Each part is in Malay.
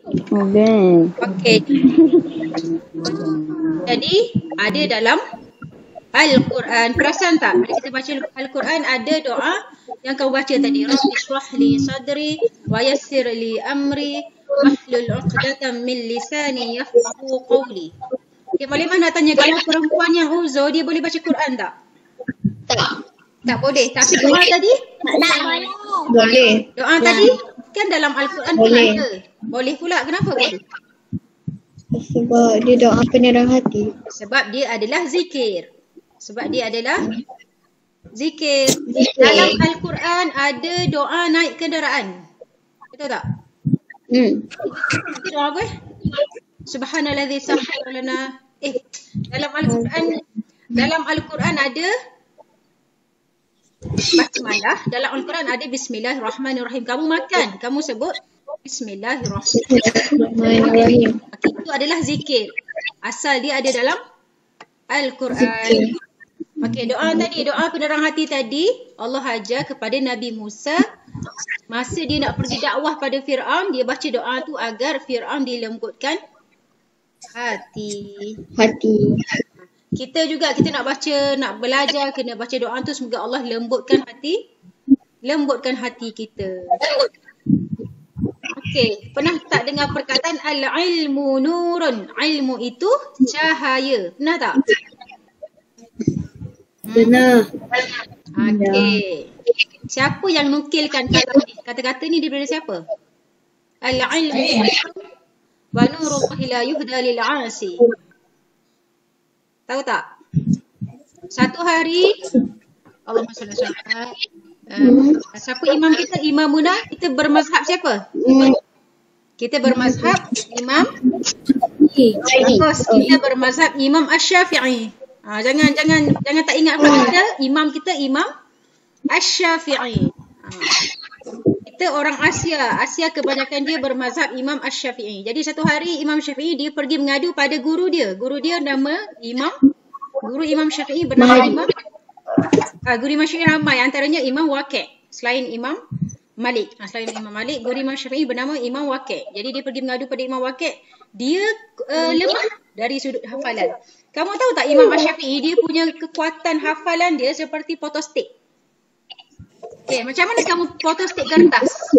Okey. Jadi ada dalam Al-Quran. Perasan tak? Bila kita baca Al-Quran ada doa yang kau baca tadi. Rabbi shrah li sadri wa yassir li amri wahlul 'uqdatam min lisani yafqahu qawli. Okay, Malimah nak tanya, kalau perempuan yang uzur dia boleh baca Quran tak? Tak boleh. Tapi doa tadi? Boleh. Doa tadi kan dalam Al-Quran pun ada. Boleh pula. Kenapa boleh? Sebab dia doa penerang hati. Sebab dia adalah zikir. Zikir. Dalam Al-Quran ada doa naik kenderaan. Betul tak? Itu doa apa? Subhanalladzi sakhkhara lana. Dalam Al-Quran ada basmalah. Dalam Al-Quran ada bismillahirrahmanirrahim. Kamu makan, kamu sebut bismillahirrahmanirrahim. Itu adalah zikir. Asal dia ada dalam Al-Quran. Okey, doa tadi, doa penerang hati tadi, Allah ajar kepada Nabi Musa masa dia nak pergi dakwah pada Fir'aun, dia baca doa tu agar Fir'aun dilembutkan hati. Kita juga, kita nak baca, nak belajar, kena baca doa tu semoga Allah lembutkan hati kita. Okey, pernah tak dengar perkataan al-ilmu nurun? Ilmu itu cahaya. Pernah tak? Benar. Okey. Siapa yang nukilkan kata-kata ni daripada siapa? Al-ilmu wa nurullahi la yuhda lil 'asi. Tahu tak? Satu hari Allahumma shalli ala Muhammad. Siapa imam kita? Imam Munah. Kita bermazhab siapa? Kita bermazhab Imam Bagus. Kita bermazhab Imam Asy-Syafi'i. Jangan tak ingat kita. Imam kita Imam Asy-Syafi'i. Kita orang Asia. Asia kebanyakan dia bermazhab Imam Asy-Syafi'i. Jadi satu hari Imam Syafi'i dia pergi mengadu pada guru dia. Guru dia nama Guru Imam Syafi'i bernama Imam Guru Imam Syafi'i ramai. Antaranya Imam Waqi'. Selain Imam Malik. Guru Imam Syafi'i bernama Imam Waqi'. Jadi dia pergi mengadu pada Imam Waqi'. Dia lemah dari sudut hafalan. Kamu tahu tak Imam Asy-Syafi'i dia punya kekuatan hafalan dia seperti photostat. Okay, macam mana kamu photostat kertas?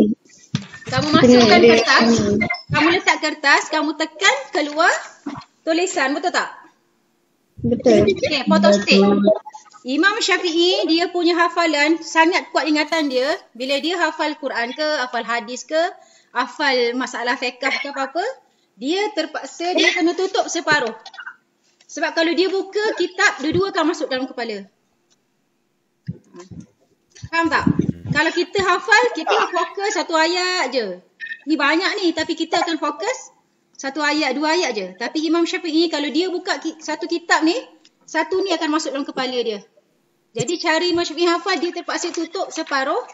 Kamu masukkan kertas, kamu letak kertas, kamu tekan keluar tulisan, betul tak? Betul. Okay, photostat. Imam Syafi'i dia punya hafalan sangat kuat ingatan dia. Bila dia hafal Quran ke, hafal hadis ke, hafal masalah fiqh ke apa-apa, dia terpaksa dia kena tutup separuh. Sebab kalau dia buka kitab, dua-dua akan masuk dalam kepala. Faham tak? Kalau kita hafal, kita fokus satu ayat je. Ni banyak ni, tapi kita akan fokus satu ayat, dua ayat je. Tapi Imam Syafi'i kalau dia buka satu kitab ni, satu ni akan masuk dalam kepala dia. Jadi cara Imam Syafi'i hafal, dia terpaksa tutup separuh.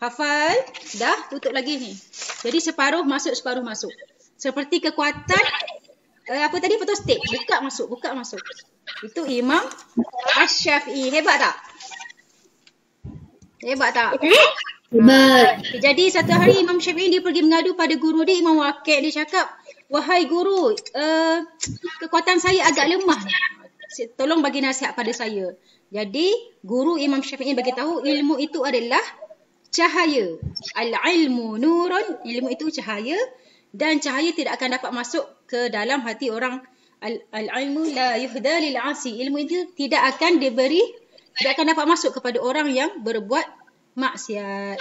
Hafal, dah tutup lagi ni. Jadi separuh masuk, separuh masuk. Seperti kekuatan apa tadi, photostat. Buka masuk. Itu Imam Asy-Syafi'i. Hebat tak? Hebat. Jadi satu hari Imam Syafi'i dia pergi mengadu pada guru dia Imam Waqi'. Dia cakap, wahai guru, kekuatan saya agak lemah. Tolong bagi nasihat pada saya. Jadi guru Imam Syafi'i bagi tahu ilmu itu adalah cahaya. Al-ilmu nurun, ilmu itu cahaya. Dan cahaya tidak akan dapat masuk ke dalam hati orang. Al-ilmu la yuhda lil 'asi. Ilmu itu tidak akan dapat masuk kepada orang yang berbuat maksiat.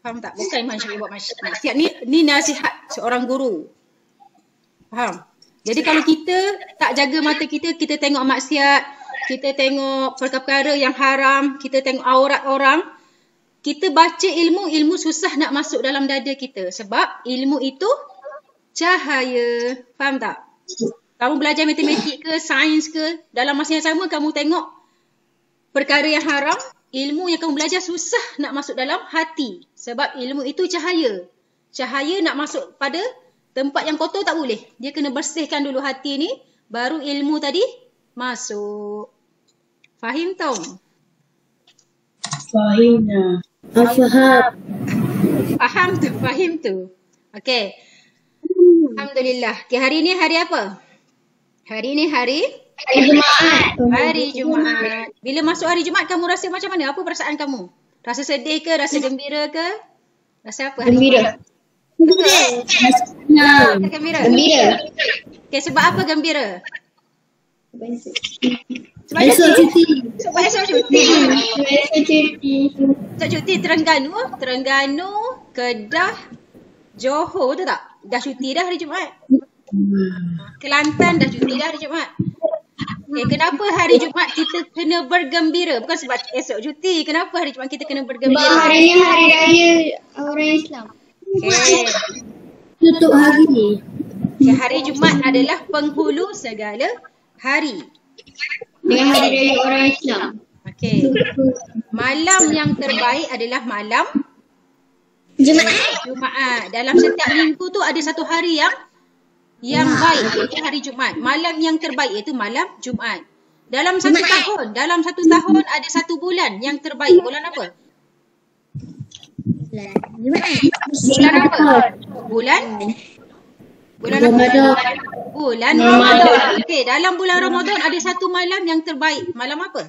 Faham tak? Bukan Imam Syafi'i buat maksiat. Ni nasihat seorang guru. Faham? Jadi kalau kita tak jaga mata kita, kita tengok maksiat, kita tengok perkara-perkara yang haram, kita tengok aurat orang, kita baca ilmu susah nak masuk dalam dada kita. Sebab ilmu itu cahaya. Faham tak? Kamu belajar matematik ke, sains ke, dalam masa yang sama kamu tengok perkara yang haram, ilmu yang kamu belajar susah nak masuk dalam hati. Sebab ilmu itu cahaya. Cahaya nak masuk pada tempat yang kotor tak boleh. Dia kena bersihkan dulu hati ni, baru ilmu tadi masuk. Fahim tau? Fahimna. Faham. Fahim tu. Okey. Alhamdulillah. Okay, hari ni hari apa? Hari ni hari Jumaat. Hari Jumaat. Bila masuk hari Jumaat kamu rasa macam mana? Apa perasaan kamu? Rasa sedih ke? Rasa gembira ke? Rasa apa hari Gembira. Jumaat? Rasa gembira. Gembira. Okay, sebab apa gembira? Sebab Esok cuti. Sebab esok cuti. Esok cuti. Esok cuti Terengganu, Kedah, Johor tu tak? Dah cuti dah hari Jumaat. Kelantan dah cuti dah hari Jumaat. Okay, kenapa hari Jumaat kita kena bergembira? Bukan sebab esok cuti. Kenapa hari Jumaat kita kena Sebab bergembira? hari ni hari raya orang Islam. Okay. Tutup hari. Okay, hari Jumaat adalah penghulu segala hari. Dengan hari raya orang Islam. Okay. Malam yang terbaik adalah malam Jumaat. Dalam setiap minggu tu ada satu hari yang baik, iaitu hari Jumaat. Malam yang terbaik iaitu malam Jumaat. Dalam satu tahun ada satu bulan yang terbaik. Bulan apa? Bulan apa? Bulan Ramadan. Bulan Ramadan. Okey, dalam bulan Ramadan ada satu malam yang terbaik. Malam apa?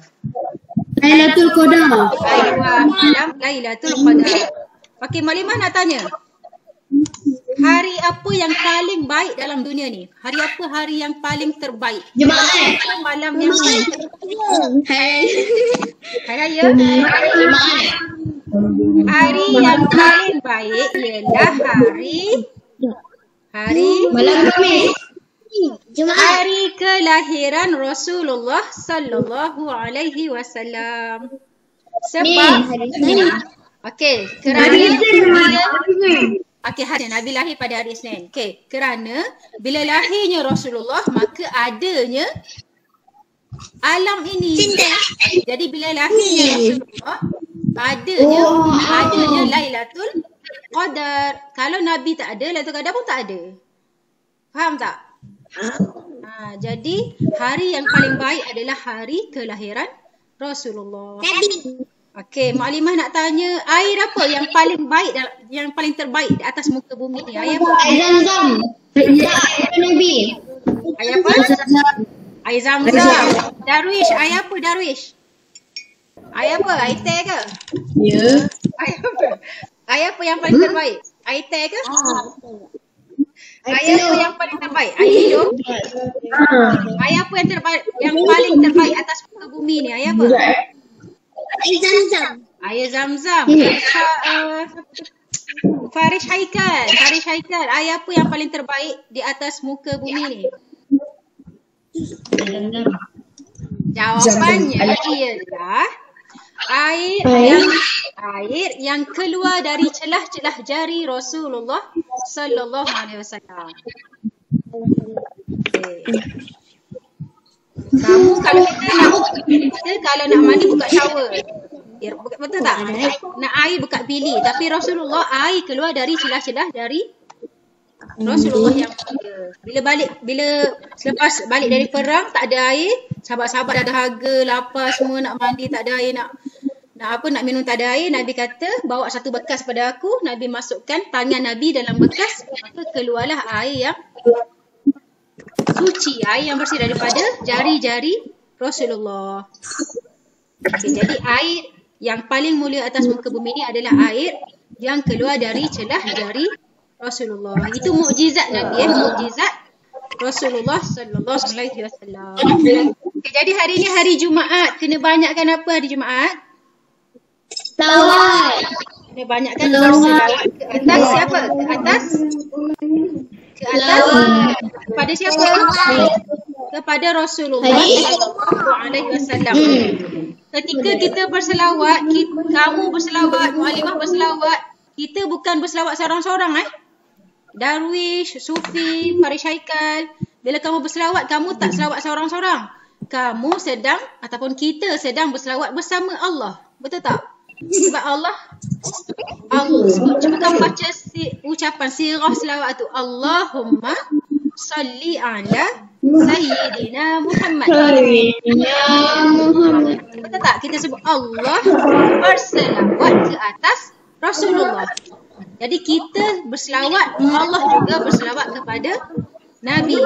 Lailatul Qadar. Malam Lailatul Qadar. Okey, Malimah nak tanya. Hari apa yang paling baik dalam dunia ni? Hari apa hari yang paling terbaik? Jumaat. Malam yang Hari Raya? Jumaat. Hari yang paling baik ialah hari Malam Khamis. hari kelahiran Rasulullah sallallahu alaihi wasallam. Sebab okey, kerana hari Nabi lahir pada hari Isnin. Okey, kerana bila lahirnya Rasulullah maka adanya alam ini. Jadi bila lahirnya Rasulullah adanya Lailatul Qadar. Kalau Nabi tak ada, Lailatul Qadar pun tak ada. Faham tak? Jadi hari yang paling baik adalah hari kelahiran Rasulullah. Okey, Mak Alimah nak tanya, air apa yang paling baik, yang paling terbaik di atas muka bumi ni? Air apa? Air Zam-Zam. Air Nabi. Air apa? Air Zam-Zam. Darwish, air apa Darwish? Air apa? Air teh ke? Ya. Air apa? Air apa yang paling terbaik? Air teh ke? Air apa yang paling terbaik? Air hidup? Air apa yang terbaik, yang paling terbaik atas muka bumi ni? Air apa? Air Zam-Zam. Air Zam-Zam. Farish Haikal. Air apa yang paling terbaik di atas muka bumi ni? Jawapannya ialah air yang keluar dari celah-celah jari Rasulullah sallallahu alaihi wasallam. Kamu kalau kita kalau nak mandi buka shower. Betul tak? Nak air buka bilik, tapi Rasulullah air keluar dari celah-celah jari Rasulullah yang mulia. Bila selepas balik dari perang tak ada air, sahabat-sahabat dah dahaga, lapar semua, nak mandi tak ada air, nak minum tak ada air. Nabi kata, bawa satu bekas pada aku. Nabi masukkan tangan Nabi dalam bekas, maka keluarlah air yang suci, air yang bersih daripada jari-jari Rasulullah. Jadi air yang paling mulia atas muka bumi ini adalah air yang keluar dari celah jari Rasulullah. Itu mukjizat Nabi, mukjizat Rasulullah sallallahu alaihi wasallam. Jadi hari ni hari Jumaat, kena banyakkan apa hari Jumaat? Salawat. Kena banyakkan berselawat ke atas siapa? Ke atas kepada siapa? Kepada Rasulullah sallallahu alaihi wasallam. Ketika kita berselawat, kamu berselawat, Mu'alimah berselawat, kita bukan berselawat seorang-seorang Darwish, Sufi, Farish Haikal. Bila kamu berselawat, kamu tak selawat seorang-seorang. Kamu sedang ataupun kita sedang berselawat bersama Allah. Betul tak? Sebab Allah cuba kamu baca ucapan sirah selawat tu. Allahumma salli ala Sayyidina Muhammad. Betul tak? Kita sebut Allah berselawat ke atas Rasulullah. Jadi kita berselawat, Allah juga berselawat kepada Nabi.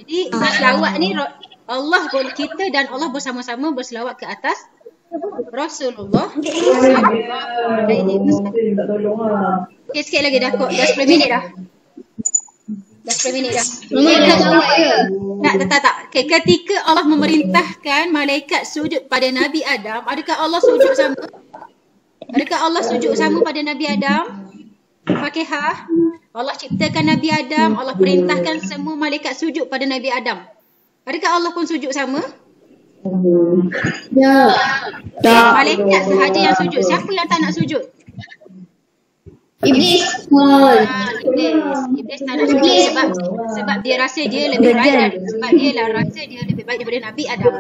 Jadi selawat ni Allah kita dan Allah bersama-sama berselawat ke atas Rasulullah sallallahu alaihi wasallam. Okey, sikit lagi dah 10 minit dah. Dah 10 minit dah. Tak. Okay, ketika Allah memerintahkan malaikat sujud pada Nabi Adam, adakah Allah sujud sama? Adakah Allah sujud sama pada Nabi Adam? Fakihah. Allah ciptakan Nabi Adam, Allah perintahkan semua malaikat sujud pada Nabi Adam. Adakah Allah pun sujud sama? Ya. Malaikat sahaja yang sujud. Siapa yang tak nak sujud? Iblis. Iblis tak nak sujud sebab dia rasa dia lebih baik daripada Nabi Adam.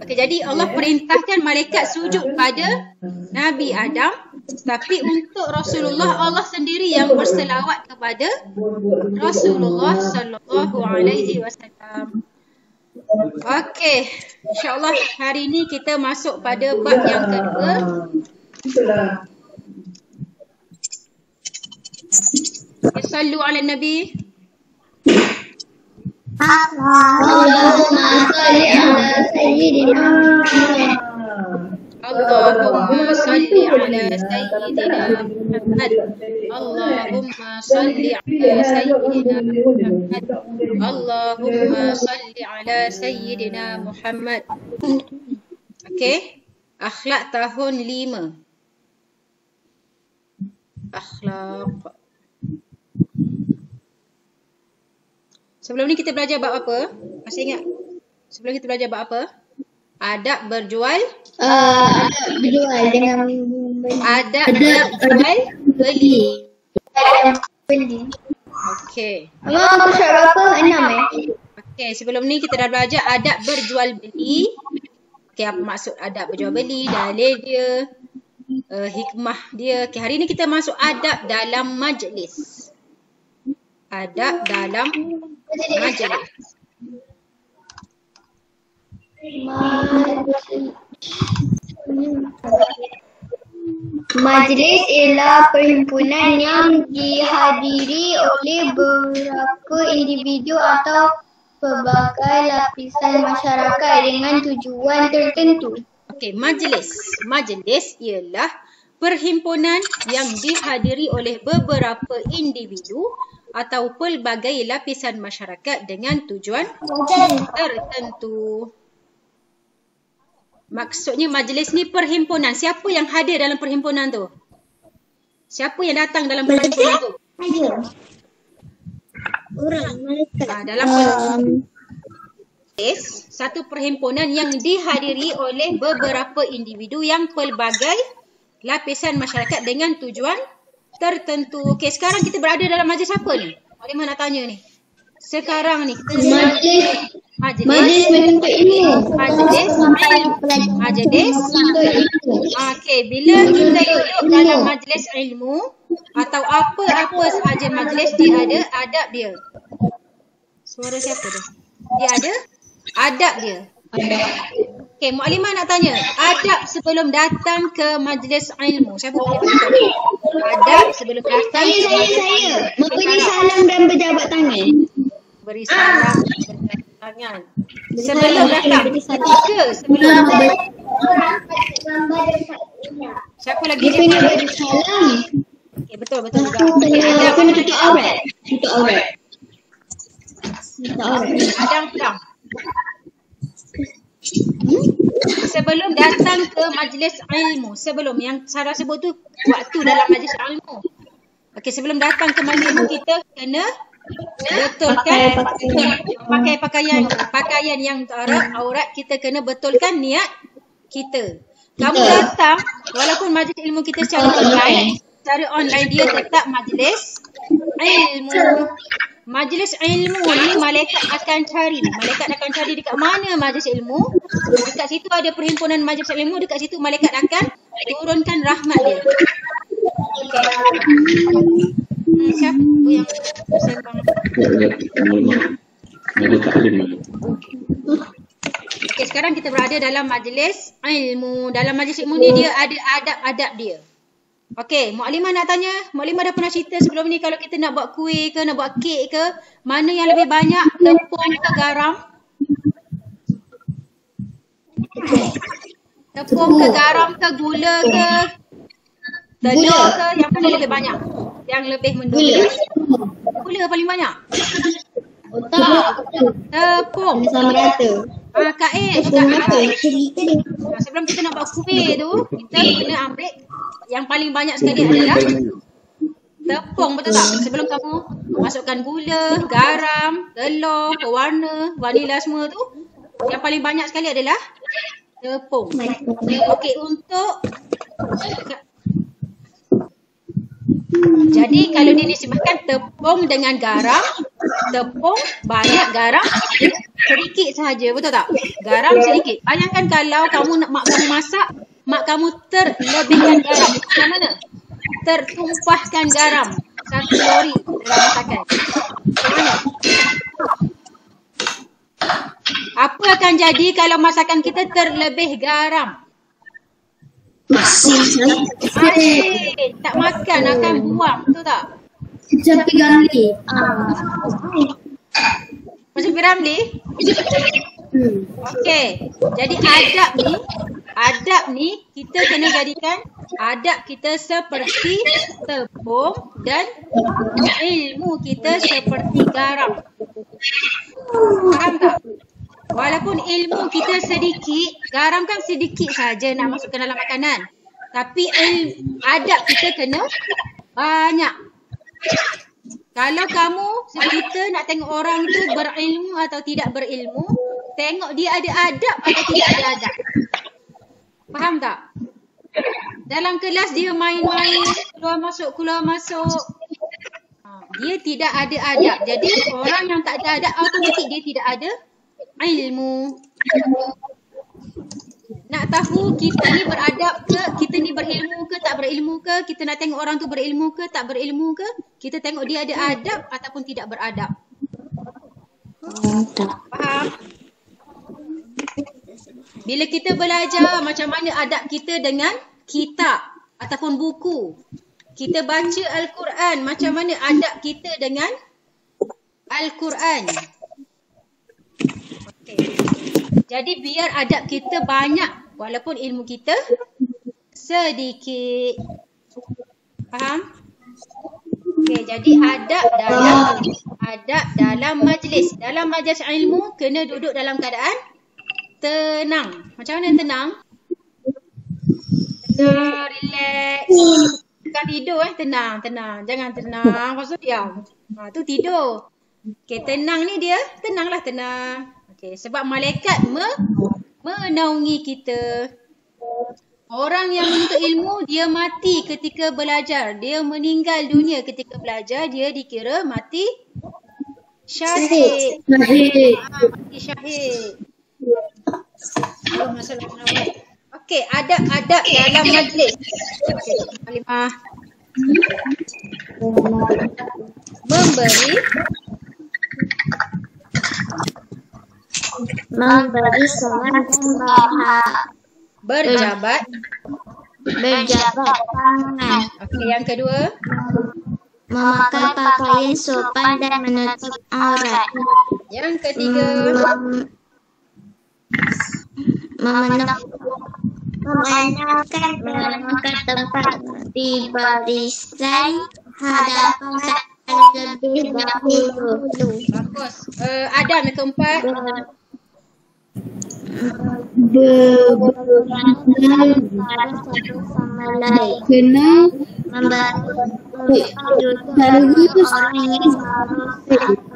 Okey, jadi Allah perintahkan malaikat sujud pada Nabi Adam, tapi untuk Rasulullah Allah sendiri yang berselawat kepada Rasulullah sallallahu alaihi wasallam. Okey, insya-Allah hari ini kita masuk pada bab yang kedua. Sallu ala Nabi. Allahumma salli ala sayyidina Muhammad. Allahumma salli ala sayyidina Muhammad. Allahumma salli ala sayyidina Muhammad. Allahumma salli ala sayyidina Muhammad. Okey, akhlak tahun 5. Akhlak. Sebelum ni kita belajar bab apa? Masih ingat? Sebelum kita belajar bab apa? Adab berjual. Berjual dengan Adab berjual beli. beli. Okey. Abang aku surat berapa? 6 Okey, sebelum ni kita dah belajar adab berjual beli. Okey, apa maksud adab berjual beli? Dalil dia, hikmah dia. Okey, hari ni kita masuk adab dalam majlis. Adab dalam majlis. Majlis ialah perhimpunan yang dihadiri oleh beberapa individu atau pelbagai lapisan masyarakat dengan tujuan tertentu. Okey, majlis. Majlis ialah perhimpunan yang dihadiri oleh beberapa individu atau pelbagai lapisan masyarakat dengan tujuan tertentu. Maksudnya majlis ni perhimpunan. Siapa yang hadir dalam perhimpunan tu? Siapa yang datang dalam perhimpunan tu? Orang mereka. Dalam majlis, satu perhimpunan yang dihadiri oleh beberapa individu yang pelbagai lapisan masyarakat dengan tujuan tertentu. Okey, sekarang kita berada dalam majlis apa ni? Maklimah nak tanya ni. Sekarang ni kita Majlis menuntut ilmu. Majlis. Okey, bila kita duduk dalam majlis ilmu atau apa-apa sahaja majlis, dia ada adab dia. Suara siapa tu? Dia ada adab dia. Okey, Maklimah nak tanya, adab sebelum datang ke majlis ilmu. Siapa boleh beritahu? Adab sebelum datang. Saya. Memberi salam dan berjabat tangan. Beri salam dan berjabat tangan. Sebelum datang. Sebelum siapa lagi Dia kena beri salam. Okey, betul juga. Dia kena tutup aurat. Tutup aurat. Adab. Sebelum datang ke majlis ilmu. Sebelum yang Sarah sebut tu waktu dalam majlis ilmu. Okey, sebelum datang ke majlis ilmu kita kena betulkan pakai pakaian yang aurat. Kita kena betulkan niat kita. Kamu datang walaupun majlis ilmu kita secara online dia tetap majlis ilmu. Majlis ilmu ni malaikat akan cari. Malaikat akan cari dekat mana majlis ilmu. Dekat situ ada perhimpunan majlis ilmu. Dekat situ malaikat akan turunkan rahmat dia. Okay. Siapa yang bersembang? Okay, sekarang kita berada dalam majlis ilmu. Dalam majlis ilmu ni dia ada adab-adab dia. Okey, Muklimah nak tanya. Muklimah dah pernah cerita sebelum ni kalau kita nak buat kuih ke, nak buat kek ke, mana yang lebih banyak, tepung ke garam? Tepung ke garam ke, gula ke, telur ke, yang mana lebih banyak? Yang lebih mendominasi? Gula paling banyak? Tepung. Sama rata. Kak Ish, sebelum kita nak buat kuih tu, kita kena ambil yang paling banyak sekali adalah tepung, betul tak? Sebelum kamu masukkan gula, garam, telur, pewarna, vanila semua tu, yang paling banyak sekali adalah tepung. Okey, jadi kalau dinisbahkan tepung dengan garam, tepung banyak, garam sedikit sahaja, betul tak? Garam sedikit. Bayangkan kalau mak kamu masak, mak kamu terlebihkan garam. Macam mana? Tertumpahkan garam 1 lori dalam masakan. Macam mana? Apa akan jadi kalau masakan kita terlebih garam? Asyik. Tak makan, akan buang, betul tak? Macam Piramli. Macam Piramli? Okey. Jadi adab ni kita kena jadikan adab kita seperti tepung dan ilmu kita seperti garam. Faham tak? Walaupun ilmu kita sedikit, garam kan sedikit saja nak masukkan dalam makanan. Tapi adab kita kena banyak. Kalau kamu kita nak tengok orang tu berilmu atau tidak berilmu, tengok dia ada adab atau tidak ada adab. Faham tak? Dalam kelas dia main-main, keluar masuk. Dia tidak ada adab. Jadi orang yang tak ada adab automatik dia tidak ada ilmu. Nak tahu kita ni beradab ke, kita ni berilmu ke, tak berilmu ke, kita nak tengok orang tu berilmu ke, tak berilmu ke, kita tengok dia ada adab ataupun tidak beradab. Faham? Bila kita belajar macam mana adab kita dengan kitab ataupun buku, kita baca Al-Quran, macam mana adab kita dengan Al-Quran. Jadi biar adab kita banyak walaupun ilmu kita sedikit. Faham? Okey, jadi adab dalam majlis. Dalam majlis ilmu kena duduk dalam keadaan tenang. Macam mana tenang? Relax. Bukan tidur tenang. Jangan tenang lepas tu diam. Tu tidur. Okey, tenang ni dia, tenanglah. Okay, sebab malaikat menaungi kita. Orang yang menuntut ilmu, dia mati ketika belajar. Dia meninggal dunia ketika belajar. Dia dikira mati syahid. Mati syahid. Okey, adab-adab dalam majlis. Okey, Halimah. Memberi solat dan berjabat tangan. Okey, yang kedua. Memakai pakaian sopan dan menutup aurat. Yang ketiga. Menenangkan tempat di barisan hadapan lebih dahulu. Bagus. Adam yang keempat.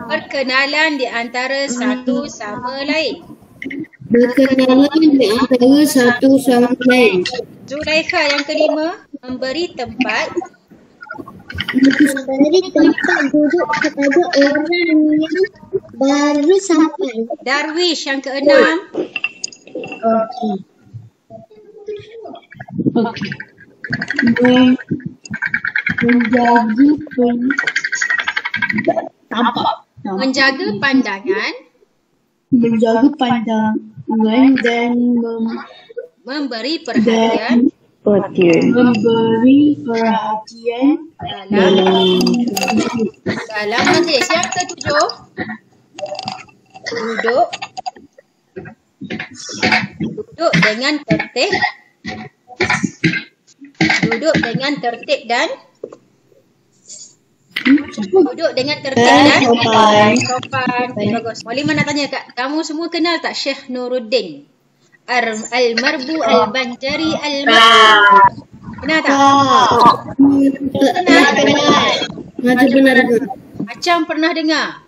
Berkenalan di antara satu sama lain. Zulaikha yang kelima, memberi tempat duduk kepada orang yang baru sampai. Darwish yang keenam. Menjaga pandangan. Menjaga pandangan dan memberi perhatian Memberi perhatian dalam majlis. Yang ketujuh, duduk dengan tertib. Duduk dengan tertib dan sopan. Bagus. Walimah nak tanya, Kak, kamu semua kenal tak Syekh Nuruddin Al-Marbu Al-Banjari Al-Makki? Kenal tak? Kenal. Macam pernah dengar.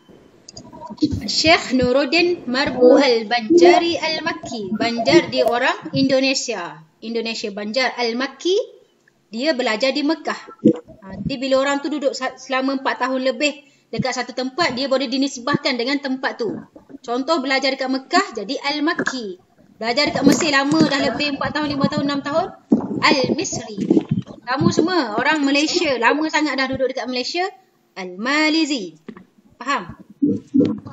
Syekh Nuruddin Marbu Al-Banjari Al-Makki. Banjar dia orang Indonesia. Banjar Al-Makki. Dia belajar di Mekah. Jadi bila orang tu duduk selama 4 tahun lebih dekat satu tempat, dia boleh dinisbahkan dengan tempat tu. Contoh belajar dekat Mekah jadi Al-Makki. Belajar dekat Mesir lama dah lebih 4 tahun, 5 tahun, 6 tahun, Al-Misri. Kamu semua orang Malaysia, lama sangat dah duduk dekat Malaysia, Al-Malizi. Faham?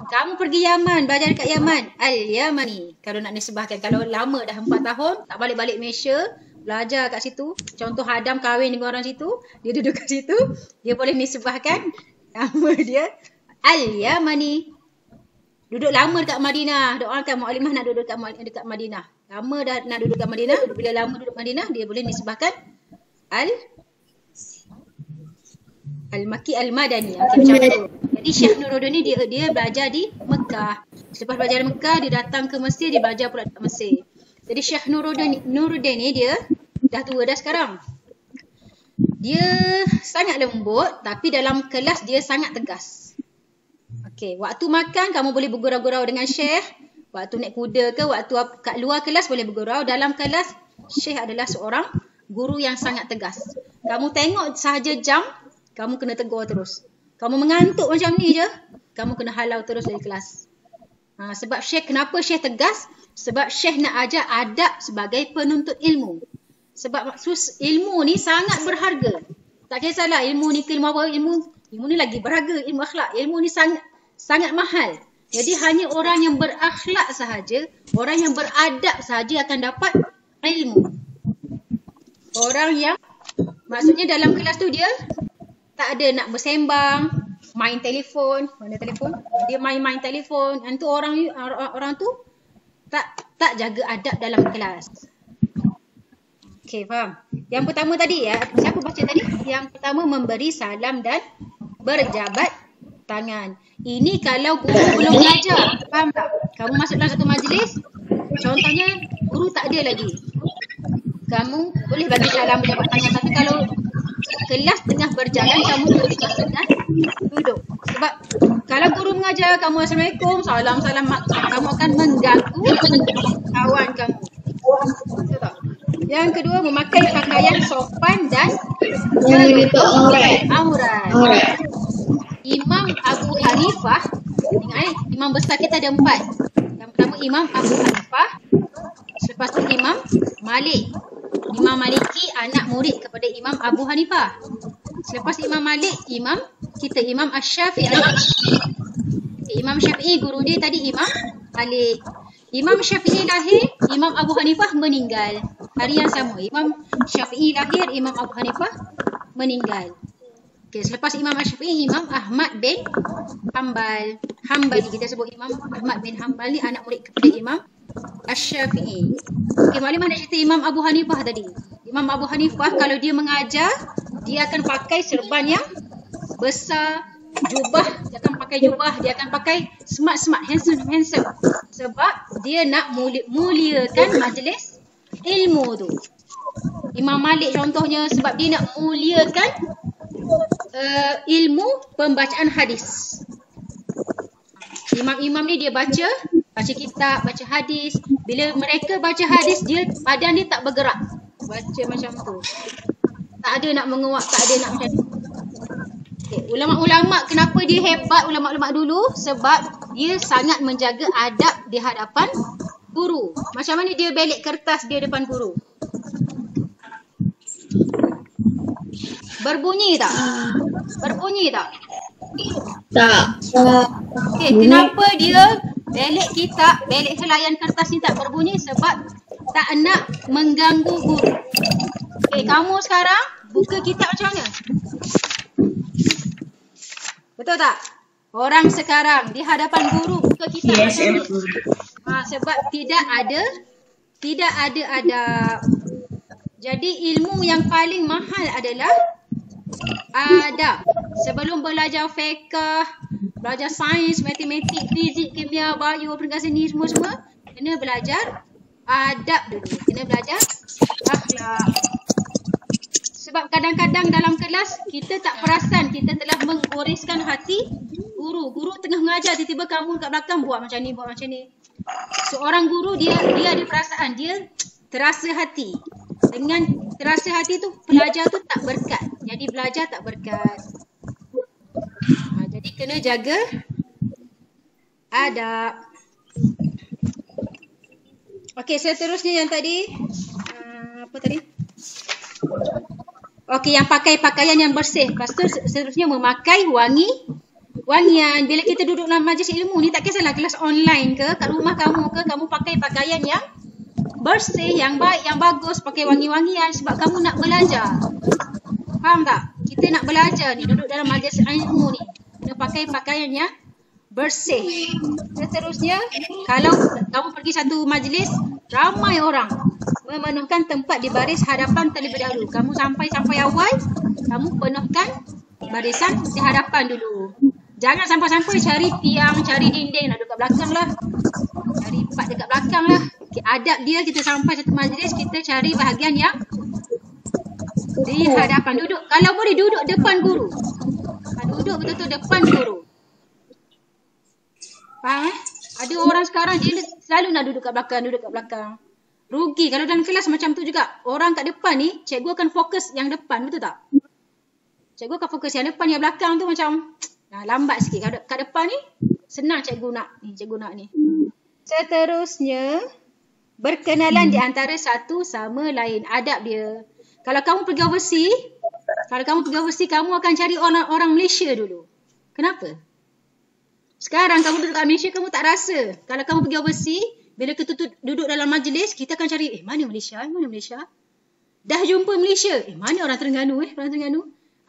Kamu pergi Yaman, belajar dekat Yaman, Al-Yamani. Kalau nak nisbahkan, kalau lama dah 4 tahun, tak balik-balik Malaysia, belajar kat situ. Contoh Adam kahwin dengan orang situ, dia duduk kat situ, dia boleh nisbahkan nama dia Al-Yamani. Duduk lama dekat Madinah. Doakan muklimah nak duduk dekat Madinah. Lama dah nak duduk dekat Madinah. Bila lama duduk Madinah, dia boleh nisbahkan Al-Makki Al-Madani. Okay, macam tu. Jadi Syekh Nuruddin ni dia belajar di Mekah. Selepas belajar di Mekah, dia datang ke Mesir, dia belajar pula dekat Mesir. Jadi Syekh Nuruddin ni dia dah tua dah sekarang. Dia sangat lembut, tapi dalam kelas dia sangat tegas. Okey, waktu makan kamu boleh bergurau-gurau dengan Syekh. Waktu naik kuda ke, waktu kat luar kelas boleh bergurau. Dalam kelas, Syekh adalah seorang guru yang sangat tegas. Kamu tengok sahaja jam, kamu kena tegur terus. Kamu mengantuk macam ni je, kamu kena halau terus dari kelas. Sebab Syekh, kenapa Syekh tegas? Sebab Syekh nak ajar adab sebagai penuntut ilmu. Sebab ilmu ni sangat berharga. Tak kisahlah ilmu ni ke ilmu apa, ilmu ni lagi berharga, ilmu akhlak. Ilmu ni sangat mahal. Jadi hanya orang yang berakhlak sahaja, orang yang beradab sahaja akan dapat ilmu. Orang yang, maksudnya dalam kelas tu dia tak ada nak bersembang, main telefon, dia main telefon. Itu orang tu tak jaga adab dalam kelas. Okey, faham? Yang pertama tadi ya, siapa baca tadi? Yang pertama memberi salam dan berjabat tangan. Ini kalau guru belum mengajar, faham tak? Kamu masuk dalam satu majlis, contohnya guru tak ada lagi. Kamu boleh bagi salam berjabat tangan, tapi kalau kelas tengah berjalan, kamu boleh dengan duduk. Sebab kalau guru mengajar, kamu Assalamualaikum, salam, kamu akan mengganggu kawan kamu. Betul tak? Yang kedua, memakai pakaian sopan dan aurat. Imam Abu Hanifah, ingat imam besar kita ada 4. Yang pertama Imam Abu Hanifah, selepas tu Imam Malik. Imam Maliki anak murid kepada Imam Abu Hanifah. Selepas Imam Malik, Imam Asy-Syafi'i. Imam Syafi'i guru dia tadi Imam Malik. Imam Syafi'i lahir, Imam Abu Hanifah meninggal. Hari yang sama, Imam Syafi'i lahir, Imam Abu Hanifah meninggal. Okay, selepas Imam Syafi'i, Imam Ahmad bin Hanbali. Kita sebut Imam Ahmad bin Hanbali anak murid kepada Imam Asy-Syafi'i. Okay, maklumat nak cerita Imam Abu Hanifah tadi. Imam Abu Hanifah kalau dia mengajar, dia akan pakai serban yang besar, jubah, dia akan pakai jubah, dia akan pakai smart, handsome. Sebab dia nak muliakan majlis ilmu tu. Imam Malik contohnya sebab dia nak muliakan ilmu pembacaan hadis. Imam-imam ni dia baca kitab, baca hadis. Bila mereka baca hadis, badan dia tak bergerak. Baca macam tu. Tak ada nak menguap, tak ada nak macam tu. Okay. Ulama-ulama kenapa dia hebat, ulama-ulama dulu? Sebab dia sangat menjaga adab di hadapan guru. Macam mana dia belik kertas dia depan guru? Berbunyi tak? Tak. Okay, kenapa dia belik kitab, belik helaian kertas ni tak berbunyi? Sebab tak nak mengganggu guru. Okay, kamu sekarang buka kitab macam mana? Betul tak? Orang sekarang di hadapan guru buka kitab Yes, macam ni. Ibu. Sebab tidak ada adab. Jadi ilmu yang paling mahal adalah adab. Sebelum belajar fiqh, belajar sains, matematik, fizik, kimia, bio, perenggan seni semua kena belajar adab dulu. Kena belajar akhlak. Sebab kadang-kadang dalam kelas kita tak perasan kita telah menggoreskan hati guru. Guru tengah mengajar, tiba-tiba kamu kat belakang buat macam ni. Seorang guru dia ada perasaan, dia terasa hati. Dengan terasa hati tu pelajar tu tak berkat. Jadi belajar tak berkat. Jadi kena jaga adab. Okey, seterusnya yang tadi apa tadi? Okey, yang pakai pakaian yang bersih. Lepas tu seterusnya memakai wangian. Bila kita duduk dalam majlis ilmu ni, tak kisahlah kelas online ke, kat rumah kamu ke, kamu pakai pakaian yang bersih, yang baik, yang bagus, pakai wangi-wangian sebab kamu nak belajar. Faham tak? Kita nak belajar ni, duduk dalam majlis ilmu ni. Kena pakai pakaian yang bersih. Seterusnya, kalau kamu pergi satu majlis, ramai orang, memenuhkan tempat di baris hadapan terlebih dahulu. Kamu sampai awal, kamu penuhkan barisan di hadapan dulu. Jangan sampai-sampai cari tiang, cari dinding, nak duduk kat belakang lah. Cari part dekat belakang lah. Adab dia, kita sampai satu majlis, kita cari bahagian yang di hadapan. Duduk, kalau boleh duduk depan guru. Duduk betul-betul depan guru. Faham? Ada orang sekarang dia selalu nak duduk kat belakang. Rugi kalau dalam kelas macam tu juga. Orang kat depan ni, cikgu akan fokus yang depan, betul tak? Cikgu akan fokus yang depan, yang belakang tu macam lambat sikit. Kalau kat depan ni, senang cikgu nak ni. Seterusnya, berkenalan di antara satu sama lain. Adab dia. Kalau kamu pergi overseas, kamu akan cari orang Malaysia dulu. Kenapa? Sekarang kamu duduk kat Malaysia, kamu tak rasa. Kalau kamu pergi overseas, bila kita duduk dalam majlis, kita akan cari, mana Malaysia? Dah jumpa Malaysia. Mana orang Terengganu?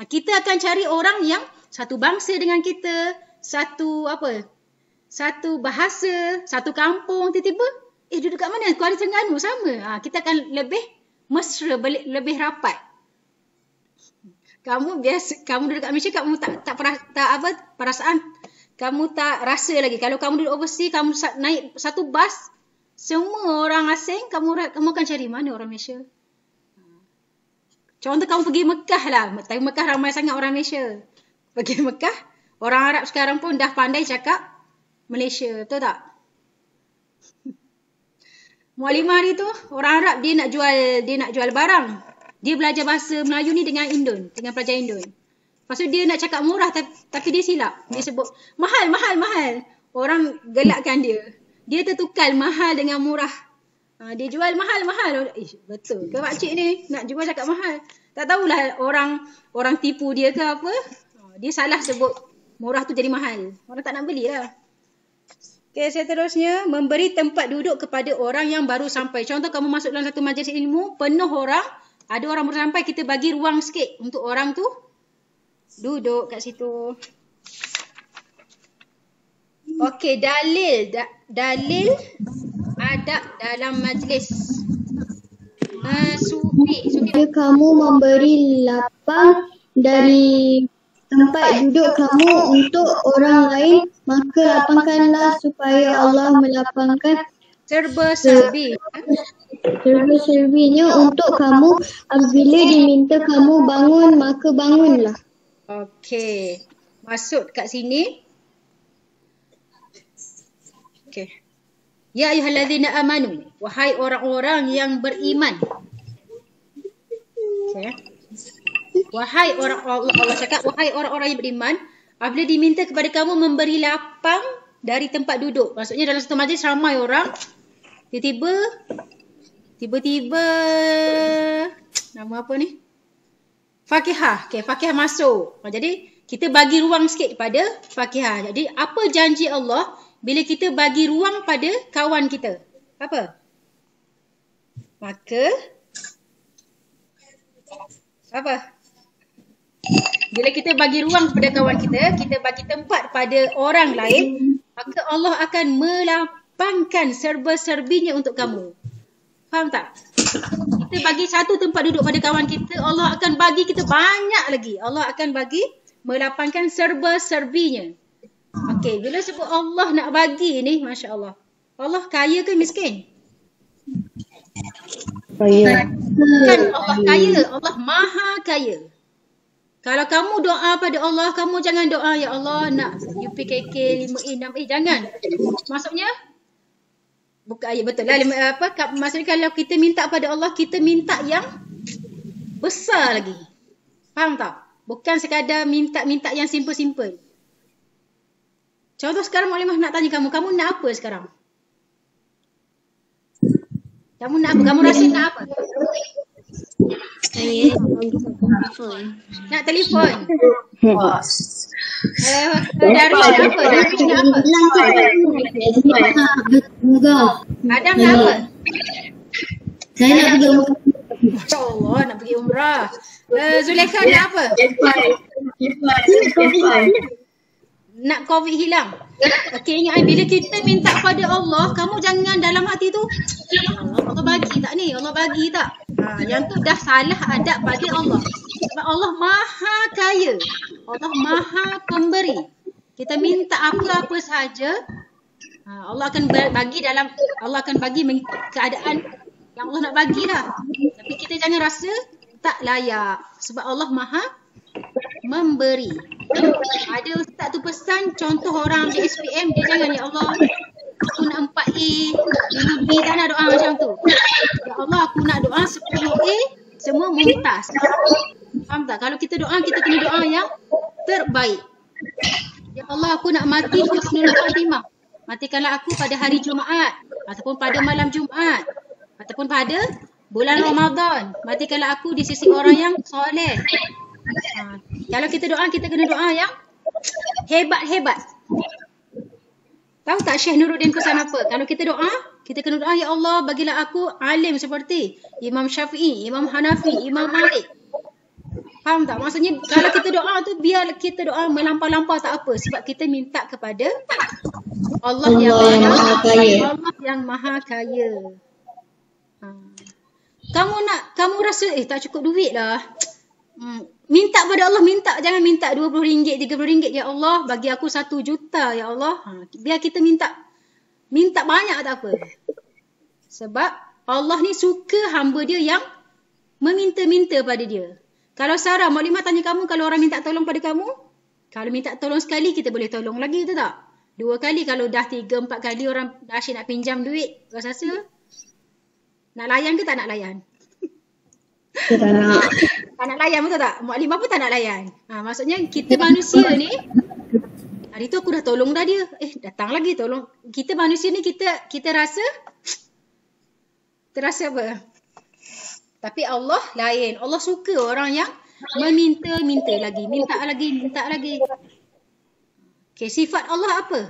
Kita akan cari orang yang satu bangsa dengan kita, satu bahasa, satu kampung. Tiba-tiba, duduk kat mana? Kuala Terengganu sama. Kita akan lebih mesra, lebih rapat. Kamu duduk kat Malaysia, kamu tak perasaan. Kamu tak rasa lagi. Kalau kamu duduk overseas, kamu naik satu bas, semua orang asing, kamu akan cari mana orang Malaysia. Contoh kamu pergi Mekah lah. Tapi Mekah ramai sangat orang Malaysia. Pergi Mekah, orang Arab sekarang pun dah pandai cakap Malaysia. Betul tak? Mualimah hari tu, orang Arab dia nak jual barang. Dia belajar bahasa Melayu ni dengan pelajar Indon. Lepas tu dia nak cakap murah tapi dia silap. Dia sebut mahal. Orang gelakkan dia. Dia tertukar mahal dengan murah. Dia jual mahal. Betul ke makcik ni nak jual cakap mahal? Tak tahulah orang tipu dia ke apa. Dia salah sebut murah tu jadi mahal. Orang tak nak belilah. Okay, seterusnya memberi tempat duduk kepada orang yang baru sampai. Contoh kamu masuk dalam satu majlis ilmu, penuh orang, ada orang baru sampai, kita bagi ruang sikit untuk orang tu duduk kat situ. Okey, dalil adab dalam majlis. Sufi. Jika kamu memberi lapang dari tempat duduk kamu untuk orang lain, maka lapangkanlah supaya Allah melapangkan serba-serbinya untuk kamu. Apabila diminta kamu bangun, maka bangunlah. Okey. Masuk kat sini. Okey. Ya ayyuhallazina amanu, wahai orang-orang yang beriman. Okay. Wahai Allah cakap, wahai orang-orang yang beriman, apabila diminta kepada kamu memberi lapang dari tempat duduk. Maksudnya dalam satu majlis ramai orang, tiba-tiba nama apa ni? Fakihah. Okay, Fakihah masuk. Jadi kita bagi ruang sikit pada Fakihah. Jadi apa janji Allah bila kita bagi ruang pada kawan kita? Apa? Maka Apa? Bila kita bagi ruang kepada kawan kita bagi tempat pada orang lain, maka Allah akan melapangkan serba-serbinya untuk kamu. Faham tak? Kita bagi satu tempat duduk pada kawan kita, Allah akan bagi kita banyak lagi. Allah akan bagi melapangkan serba-serbinya. Okey, bila sebut Allah nak bagi ni, Masya Allah. Allah kaya ke miskin? Kaya. Bukan Allah kaya, Allah maha kaya. Kalau kamu doa pada Allah, kamu jangan doa, ya Allah nak UPKK 5A, 6A, jangan. Maksudnya, bukan, ya betul lah. Maksudnya kalau kita minta pada Allah, kita minta yang besar lagi. Faham tak? Bukan sekadar minta yang simple-simple. Contoh sekarang Maklimah nak tanya kamu nak apa sekarang? Kamu nak apa? Kamu rasa nak apa? Saya nak telefon. Darwish nak apa? Darwish nak apa? Adam nak apa? Saya nak pergi umrah. Masya Allah, nak pergi umrah. Zulekha nak apa? Nak COVID hilang. Okey, ingat bila kita minta pada Allah, kamu jangan dalam hati tu, Allah bagi tak ni? Allah bagi tak? Yang tu dah salah adab pada Allah. Sebab Allah maha kaya. Allah maha pemberi. Kita minta apa-apa sahaja, Allah akan bagi Allah akan bagi keadaan yang Allah nak bagilah. Tapi kita jangan rasa tak layak. Sebab Allah maha memberi. Ada ustaz tu pesan, contoh orang di SPM, dia jangan, ya Allah aku nak 4A, 5B, tak nak doa macam tu. Ya Allah aku nak doa 10A, semua mumtaz. Faham tak? Kalau kita doa, kita kena doa yang terbaik. Ya Allah aku nak mati husnul khatimah. Matikanlah aku pada hari Jumaat, ataupun pada malam Jumaat, ataupun pada bulan Ramadan. Matikanlah aku di sisi orang yang soleh. Kalau kita doa, kita kena doa yang hebat-hebat. Tahu tak Syekh Nuruddin pesan apa? Kalau kita doa, kita kena doa, ya Allah bagilah aku alim seperti Imam Syafi'i, Imam Hanafi, Imam Malik. Faham tak? Maksudnya kalau kita doa tu, biar kita doa melampau-lampau tak apa. Sebab kita minta kepada Allah yang maha kaya. Allah yang maha kaya. Kamu rasa tak cukup duit lah. Minta pada Allah, jangan minta RM20, RM30. Ya Allah bagi aku 1 juta, ya Allah. Biar kita minta banyak tak apa. Sebab Allah ni suka hamba dia yang meminta-minta pada dia. Kalau Sarah, Maklimah tanya kamu, kalau orang minta tolong pada kamu, kalau minta tolong sekali kita boleh tolong lagi, betul tak? 2 kali, kalau dah 3, 4 kali orang asyik nak pinjam duit, kau rasa nak layan ke tak nak layan? Tak nak layan, betul tak? Maklimah pun tak nak layan. Maksudnya kita manusia ni, hari tu aku dah tolong dah dia, datang lagi tolong. Kita manusia ni kita rasa terasa apa? Tapi Allah lain. Allah suka orang yang meminta-minta lagi, minta lagi. Okay, sifat Allah apa?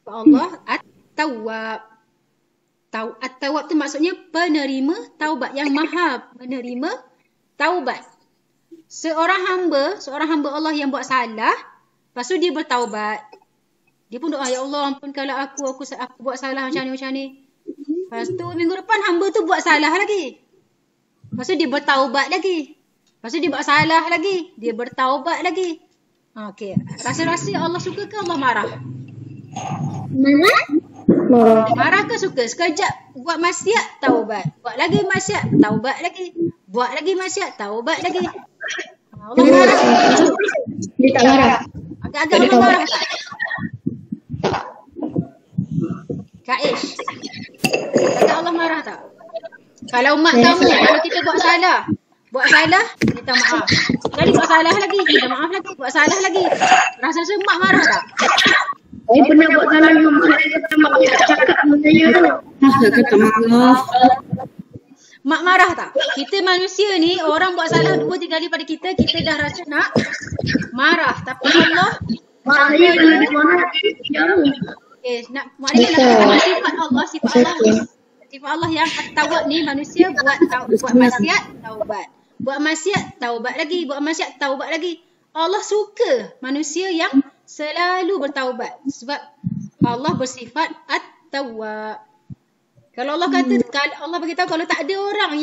Allah At-Tawwab. At-Tawwab tu maksudnya penerima taubat, yang maha menerima taubat. Seorang hamba Allah yang buat salah, lepas tu dia bertaubat. Dia pun doa, ya Allah ampunkanlah aku buat salah macam ni. Lepas tu minggu depan hamba tu buat salah lagi. Lepas tu dia bertaubat lagi. Lepas tu dia buat salah lagi. Dia bertaubat lagi. Okey, rasa-rasa Allah suka ke Allah marah? Marah ke suka? Sekejap buat maksiat, taubat. Buat lagi maksiat, taubat lagi. Buat lagi maksiat, taubat lagi. Allah marah. Dia tak marah. Agak-agak Allah marah tak? Kak Ish, agak Allah marah tak? Kalau mak kamu, kalau kita buat salah, minta maaf. Sekali buat salah lagi, minta maaf lagi. Buat salah lagi. Rasa-rasa mak marah tak? Saya pernah buat salah dengan mak saya kata mak tak cakap dengan saya tu. Saya kata maaf. Mak marah tak? Kita manusia ni, orang buat salah 2-3 kali pada kita dah rasa nak marah. Tapi Allah, Mak saya kalau dia marah, dia Maknanya nak sifat Allah Sifat Allah yang at-tawwab ni manusia buat maksiat, taubat. Buat maksiat, taubat lagi. Buat maksiat, taubat lagi. Allah suka manusia yang selalu bertaubat. Sebab Allah bersifat at-tawwab. Kalau Allah kata, Allah beritahu kalau tak ada orang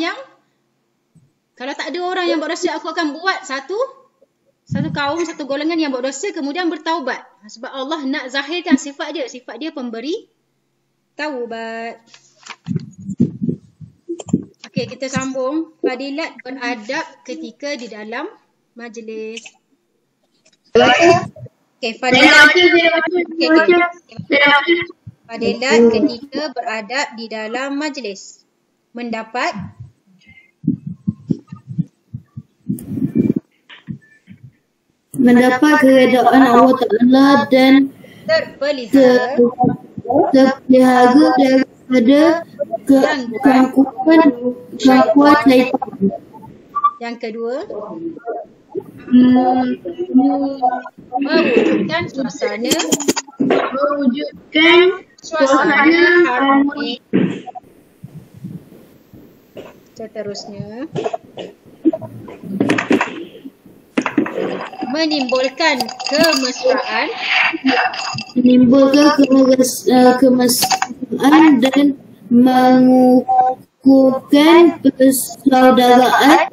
yang buat dosa, aku akan buat satu kaum, satu golongan yang buat dosa kemudian bertaubat. Sebab Allah nak zahirkan sifat dia pemberi taubat. Okey, kita sambung. Fadilat beradab ketika di dalam majlis. Okey, fadilat ketika beradab di dalam majlis. Mendapat keredaan Allah Ta'ala dan terpelihara daripada gangguan syaitan. Yang kedua, mewujudkan suasana harmoni. Seterusnya, menimbulkan kemesraan dan mengukuhkan persaudaraan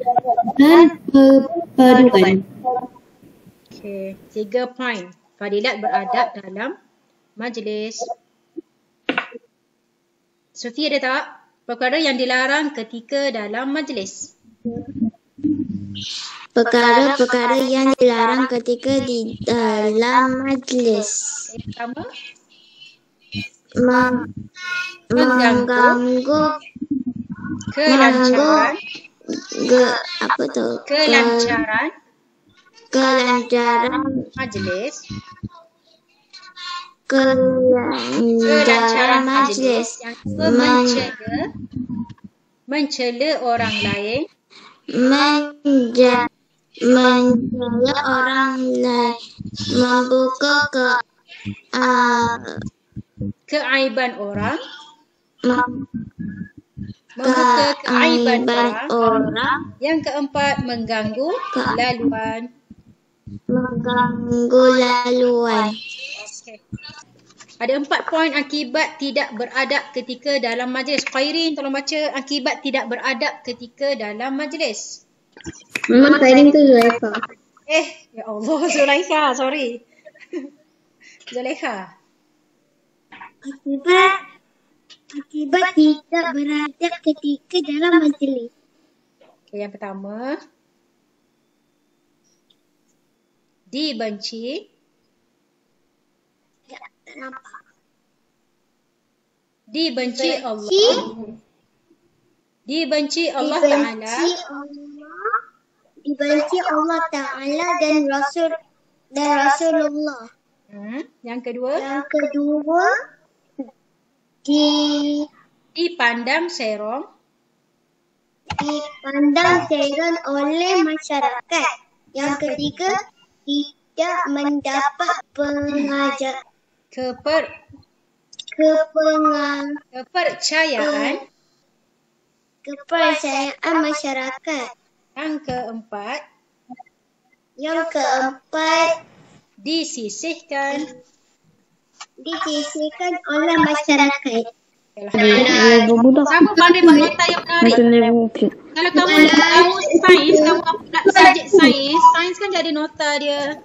dan perpaduan. Okey, 3 poin. Fadilat beradab dalam majlis. Sofia ada tak? Perkara yang dilarang ketika dalam majlis. Perkara-perkara yang dilarang ketika di dalam majlis. Pertama, mengganggu kelancaran majlis. Kelancaran majlis. Yang kedua, mencela orang lain. Mencela orang lain, membuka keaiban orang. Yang keempat, mengganggu laluan. Okay. Ada 4 poin akibat tidak beradab ketika dalam majlis. Khairin, tolong baca akibat tidak beradab ketika dalam majlis. Memang Khairin tu Zulaikha. Ya Allah, Zulaikha, sorry. Zulaikha. Akibat tidak beradab ketika dalam majlis. Okay, yang pertama, dibenci. Dibenci Allah. Dibenci Allah Ta'ala. Dibenci Allah Ta'ala dan Rasulullah. Yang kedua, dipandang serong. Oleh masyarakat. Yang ketiga, tidak mendapat kepercayaan masyarakat. Yang keempat, disisihkan oleh masyarakat. Kamu pandai buat nota yang menarik. Kalau kamu sains, kamu nak subjek sains kan jadi nota dia.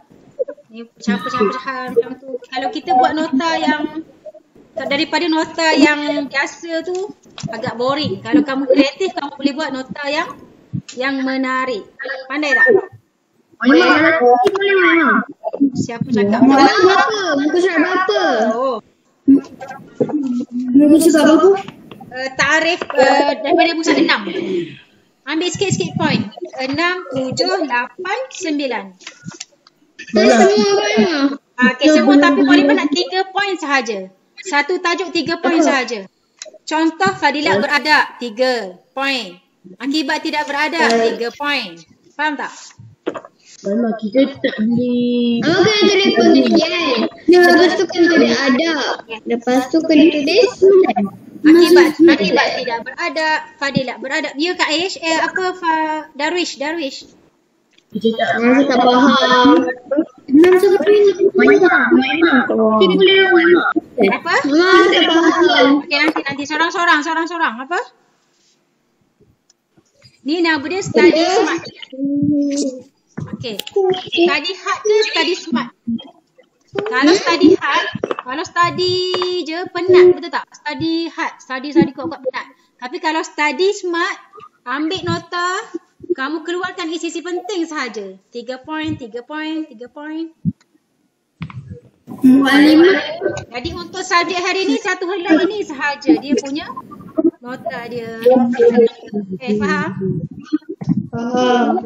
Ni pecahan-pecahan macam tu. Kalau kita buat nota yang daripada nota yang biasa tu agak boring. Kalau kamu kreatif, kamu boleh buat nota yang menarik. Pandai tak? Siapa cakap? Muka surat berapa? Oh. Muka surat berapa? Tarikh daripada muka 6. Ambil sikit-sikit point. 6, 7, 8, 9. Semua banyak. Okay, semua tapi boleh nak 3 poin sahaja. Satu tajuk 3 poin sahaja. Contoh fadilat beradab 3 poin. Akibat tidak beradab 3 poin. Faham tak? Kalau kita tak boleh. Kena tulis pengertian. Lepas tu kena tulis adab. Lepas tu kena tulis Akibat tidak beradab, Fadilah beradab. Ya Kak Aish, Darwish. Saya tak faham. Apa? Saya tak faham. Okey, nanti seorang-seorang. Apa? Ni nama dia study smart. Okey. Study hard ke study smart? Kalau study je penat, betul tak? Study hard, study kuat-kuat penat. Tapi kalau study smart, ambil nota, kamu keluarkan isi-isi penting sahaja. 3 point. Jadi untuk subjek hari ni, satu helai ini sahaja dia punya nota dia. Okay, faham? Faham.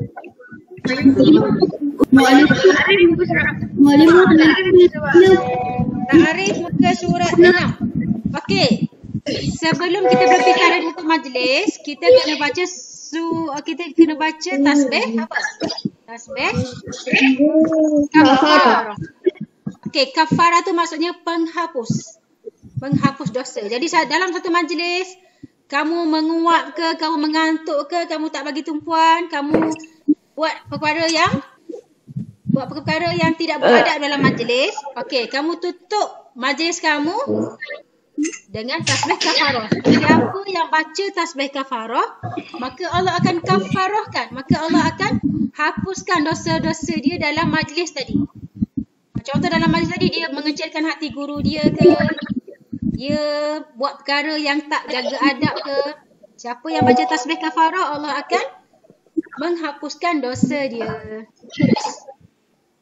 Ta'arif muka surat 6. Okey. Sebelum kita berbicara untuk majlis, kita kena baca tasbih apa? Tasbih kafarah. Okey, kafarah tu maksudnya penghapus dosa. Jadi dalam satu majlis, kamu menguap ke, kamu mengantuk ke, kamu tak bagi tumpuan, kamu buat perkara yang tidak beradab dalam majlis. Okey, kamu tutup majlis kamu dengan tasbih kafarah. Siapa yang baca tasbih kafarah, maka Allah akan kafarahkan, maka Allah akan hapuskan dosa-dosa dia dalam majlis tadi. Contoh dalam majlis tadi, dia mengecilkan hati guru dia ke, dia buat perkara yang tak jaga adab ke. Siapa yang baca tasbih kafarah, Allah akan menghapuskan dosa dia.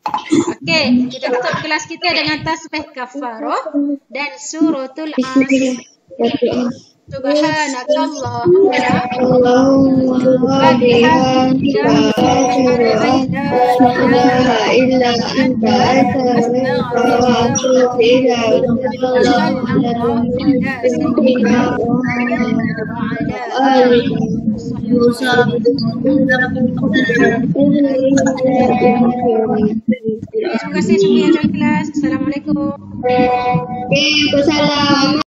Okey, kita tutup kelas kita dengan tasbih kafarah dan suratul Asr. Subhanakallahumma wa bihamdika terima kasih semua yang join kelas. Assalamualaikum. Waalaikumsalam.